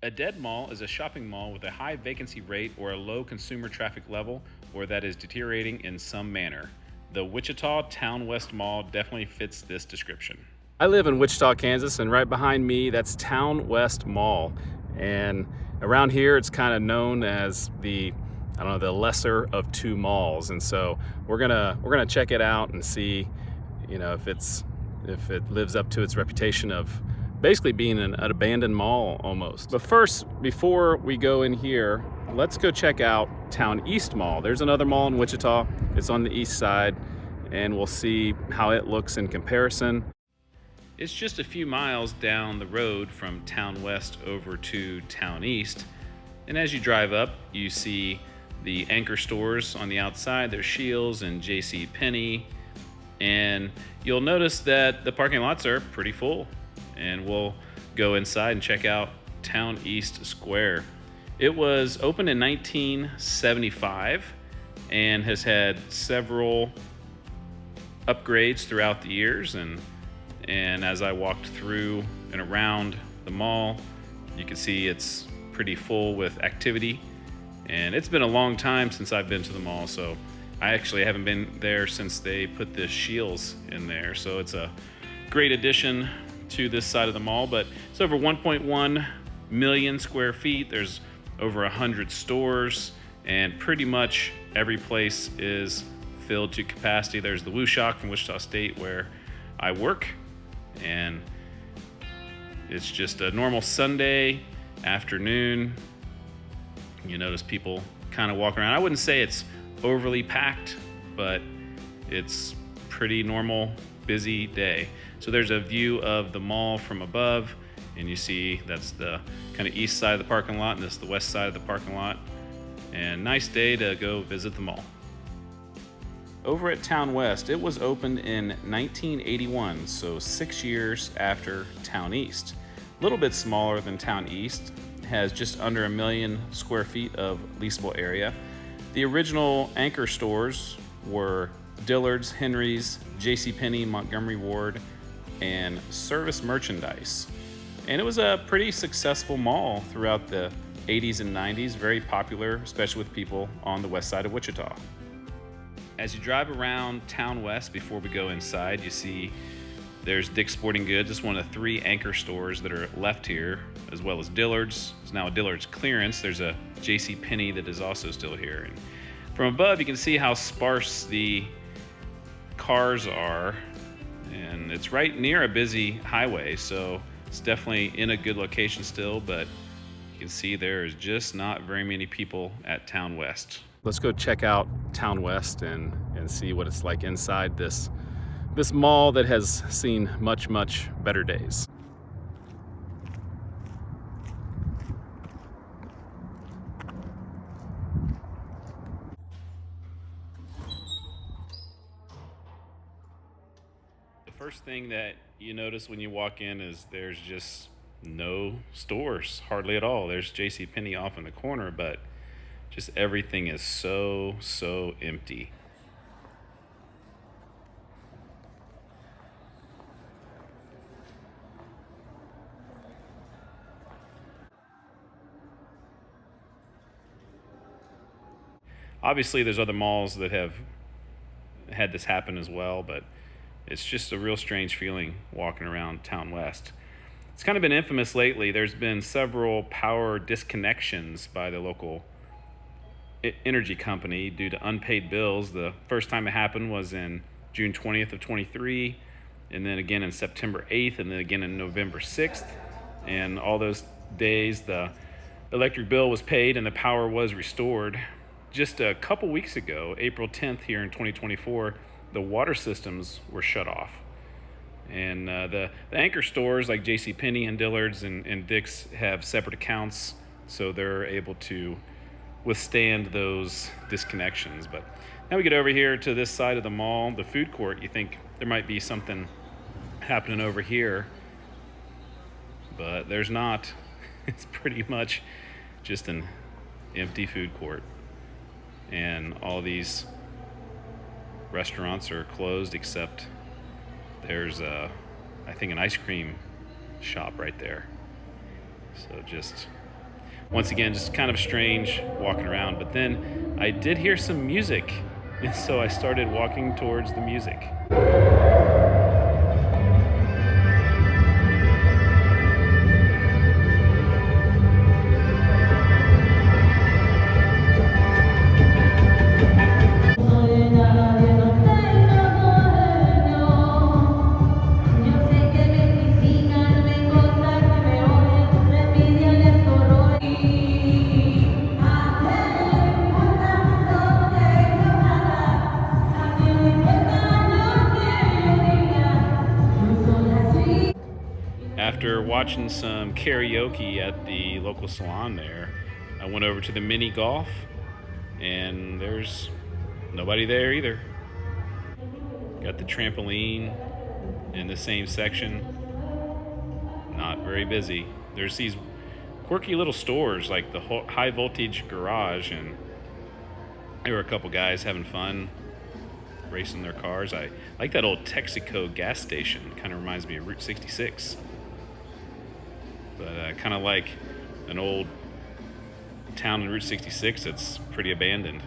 A dead mall is a shopping mall with a high vacancy rate or a low consumer traffic level, or that is deteriorating in some manner. The Wichita Towne West Mall definitely fits this description. I live in Wichita, Kansas, and right behind me, that's Towne West Mall. And around here, it's kind of known as the lesser of two malls. And so we're gonna check it out and see, if it lives up to its reputation of basically being an abandoned mall almost. But first, before we go in here, let's go check out Towne East Mall. There's another mall in Wichita. It's on the east side, and we'll see how it looks in comparison. It's just a few miles down the road from Towne West over to Towne East. And as you drive up, you see the anchor stores on the outside. There's Scheels and J.C. Penney. And you'll notice that the parking lots are pretty full. And we'll go inside and check out Towne East Square. It was opened in 1975 and has had several upgrades throughout the years. And as I walked through and around the mall, you can see it's pretty full with activity. And it's been a long time since I've been to the mall, so I actually haven't been there since they put the Scheels in there. So it's a great addition to this side of the mall, but it's over 1.1 million square feet. There's over 100 stores, and pretty much every place is filled to capacity. There's the Woo Shock from Wichita State where I work, and it's just a normal Sunday afternoon. You notice people kind of walking around. I wouldn't say it's overly packed, but it's pretty normal, busy day. So there's a view of the mall from above, and you see that's the kind of east side of the parking lot, and this is the west side of the parking lot. And nice day to go visit the mall. Over at Towne West, it was opened in 1981, so 6 years after Towne East. A little bit smaller than Towne East, has just under 1 million square feet of leasable area. The original anchor stores were Dillard's, Henry's, JCPenney, Montgomery Ward, and Service Merchandise. And it was a pretty successful mall throughout the 80s and 90s, very popular, especially with people on the west side of Wichita. As you drive around Towne West, before we go inside, you see there's Dick's Sporting Goods. It's one of the 3 anchor stores that are left here, as well as Dillard's. There's now a Dillard's clearance. There's a J.C. Penney that is also still here. And from above, you can see how sparse the cars are. And it's right near a busy highway, so it's definitely in a good location still, but you can see there is just not very many people at Towne West. Let's go check out Towne West and see what it's like inside this mall that has seen much, much better days. The first thing that you notice when you walk in is there's just no stores, hardly at all. There's J.C. Penney off in the corner, but just everything is so empty. Obviously, there's other malls that have had this happen as well, but it's just a real strange feeling walking around Towne West. It's kind of been infamous lately. There's been several power disconnections by the local energy company due to unpaid bills. The first time it happened was in June 20th of 23, and then again in September 8th, and then again in November 6th. And all those days, the electric bill was paid and the power was restored. Just a couple weeks ago, April 10th here in 2024, the water systems were shut off. And the anchor stores like JCPenney and Dillard's and Dick's have separate accounts, so they're able to withstand those disconnections. But now we get over here to this side of the mall, the food court. You think there might be something happening over here, but there's not. It's pretty much just an empty food court. And all these restaurants are closed except there's I think an ice cream shop right there. So just Once again, just kind of strange walking around, but then I did hear some music, and so I started walking towards the music. After watching some karaoke at the local salon there, I went over to the mini golf, and there's nobody there either. Got the trampoline in the same section. Not very busy. There's these quirky little stores like the high voltage garage, and there were a couple guys having fun racing their cars. I like that old Texaco gas station. Kind of reminds me of Route 66. But kind of like an old town in Route 66 that's pretty abandoned.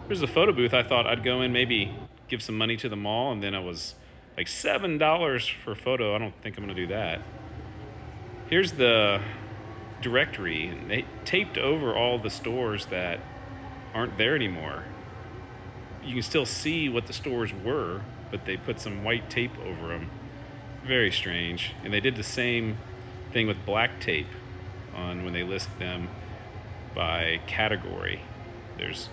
There's a photo booth. I thought I'd go in, maybe give some money to the mall, and then I was like $7 for a photo. I don't think I'm gonna do that. Here's the directory, and they taped over all the stores that aren't there anymore. You can still see what the stores were, but they put some white tape over them. Very strange. And they did the same thing with black tape on when they list them by category. There's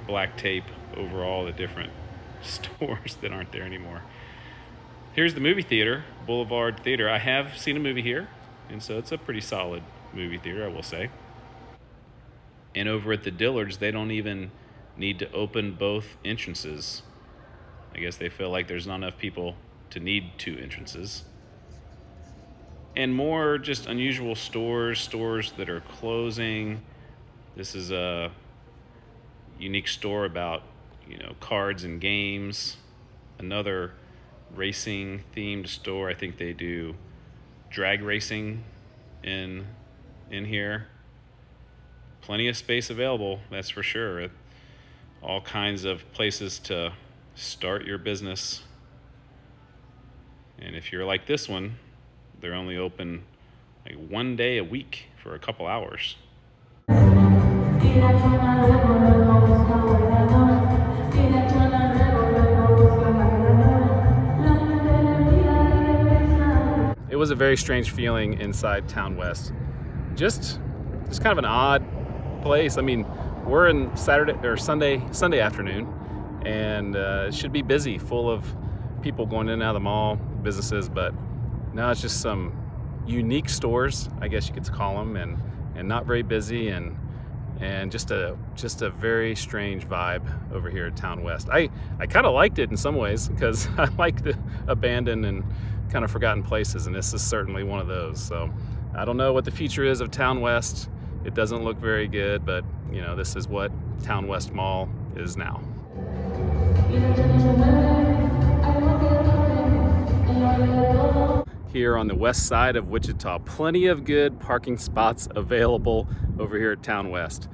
black tape over all the different stores that aren't there anymore. Here's the movie theater, Boulevard Theater. I have seen a movie here, and so it's a pretty solid movie theater, I will say. And over at the Dillards, they don't even need to open both entrances. I guess they feel like there's not enough people to need two entrances. And more just unusual stores that are closing. This is a unique store about, cards and games. Another racing themed store. I think they do drag racing in here. Plenty of space available, that's for sure. All kinds of places to start your business. And if you're like this one, they're only open like one day a week for a couple hours. It was a very strange feeling inside Towne West. Just kind of an odd place. I mean, we're in Sunday afternoon, and it should be busy, full of people going in and out of the mall, businesses, but now it's just some unique stores, I guess you could call them, and not very busy, and just a very strange vibe over here at Towne West. I kind of liked it in some ways because I like the abandoned and kind of forgotten places, and this is certainly one of those. So I don't know what the future is of Towne West. It doesn't look very good, but this is what Towne West Mall is now. Here on the west side of Wichita, plenty of good parking spots available over here at Towne West.